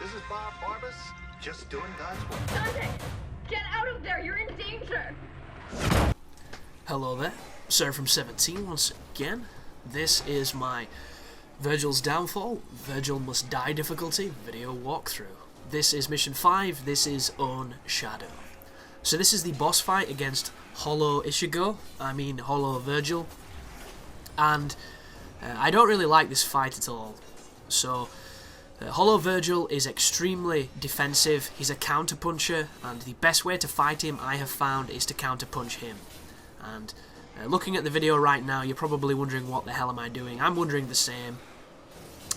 This is Bob Barbas, just doing God's work. Dante, get out of there! You're in danger! Hello there, Sir from 17 once again. This is my Vergil's Downfall, Vergil Must Die difficulty video walkthrough. This is mission 5, this is Own Shadow. So this is the boss fight against Hollow Vergil. And I don't really like this fight at all. So Hollow Vergil is extremely defensive, he's a counterpuncher, and the best way to fight him I have found is to counterpunch him. And looking at the video right now, you're probably wondering what the hell am I doing. I'm wondering the same.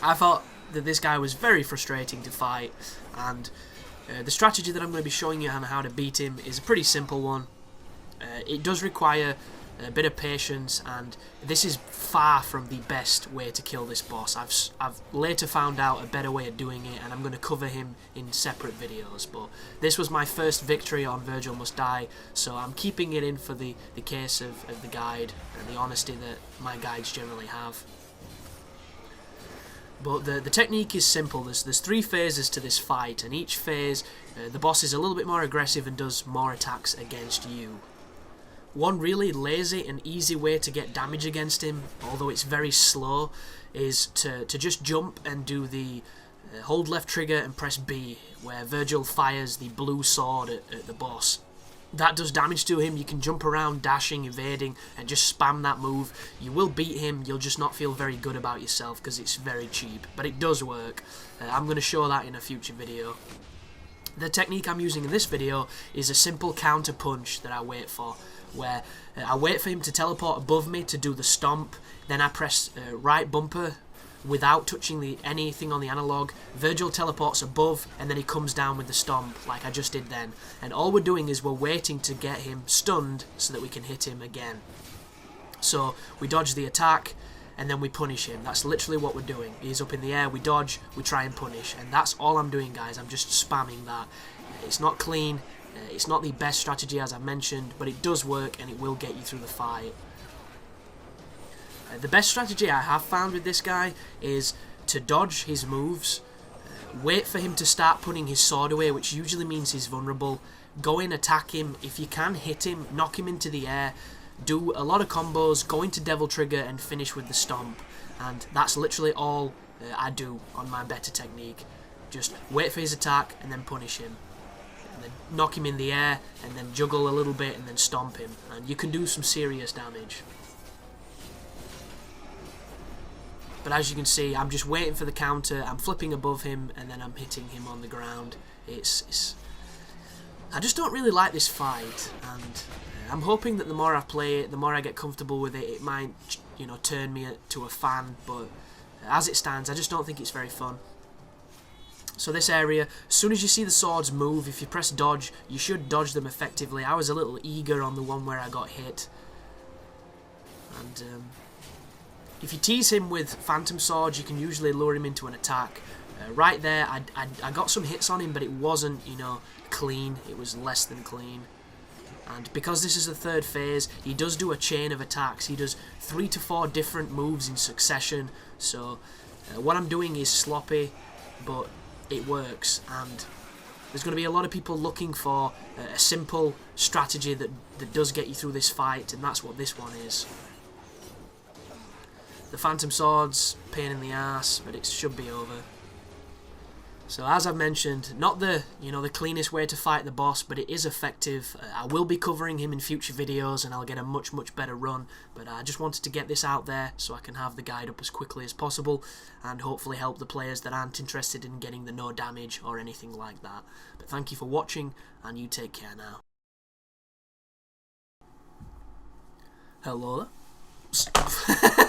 I thought that this guy was very frustrating to fight, and the strategy that I'm going to be showing you on how to beat him is a pretty simple one. It does require a bit of patience, and this is far from the best way to kill this boss. I've later found out a better way of doing it, and I'm going to cover him in separate videos, but this was my first victory on Vergil Must Die, so I'm keeping it in for the case of the guide and the honesty that my guides generally have. But the technique is simple. There's 3 phases to this fight, and each phase the boss is a little bit more aggressive and does more attacks against you. One really lazy and easy way to get damage against him, although it's very slow, is to just jump and do the hold left trigger and press B, where Vergil fires the blue sword at the boss. That does damage to him. You can jump around, dashing, evading, and just spam that move. You will beat him, you'll just not feel very good about yourself because it's very cheap, but it does work. I'm going to show that in a future video. The technique I'm using in this video is a simple counter punch that I wait for, where I wait for him to teleport above me to do the stomp, then I press right bumper without touching anything on the analog. Vergil teleports above, and then he comes down with the stomp like I just did then, and all we're doing is we're waiting to get him stunned so that we can hit him again. So we dodge the attack and then we punish him. That's literally what we're doing. He's up in the air, we dodge, we try and punish, and that's all I'm doing, guys. I'm just spamming that. It's not clean, it's not the best strategy as I mentioned, but it does work and it will get you through the fight. The best strategy I have found with this guy is to dodge his moves, wait for him to start putting his sword away, which usually means he's vulnerable, go in, attack him, if you can hit him, knock him into the air, do a lot of combos, go into Deviltrigger and finish with the stomp, and that's literally all I do on my better technique. Just wait for his attack and then punish him, and then knock him in the air and then juggle a little bit and then stomp him, and you can do some serious damage. But as you can see, I'm just waiting for the counter, I'm flipping above him, and then I'm hitting him on the ground. I just don't really like this fight, and I'm hoping that the more I play it, the more I get comfortable with it, it might, turn me to a fan, but as it stands, I just don't think it's very fun. So this area, as soon as you see the swords move, if you press dodge, you should dodge them effectively. I was a little eager on the one where I got hit. And if you tease him with phantom swords, you can usually lure him into an attack. Right there, I got some hits on him, but it wasn't, clean. It was less than clean. And because this is the 3rd phase, he does do a chain of attacks. He does 3 to 4 different moves in succession. So what I'm doing is sloppy, but it works. And there's going to be a lot of people looking for a simple strategy that does get you through this fight, and that's what this one is. The phantom swords, pain in the ass, but it should be over. So as I've mentioned, not the cleanest way to fight the boss, but it is effective. I will be covering him in future videos, and I'll get a much better run. But I just wanted to get this out there so I can have the guide up as quickly as possible, and hopefully help the players that aren't interested in getting the no damage or anything like that. But thank you for watching, and you take care now. Hello there.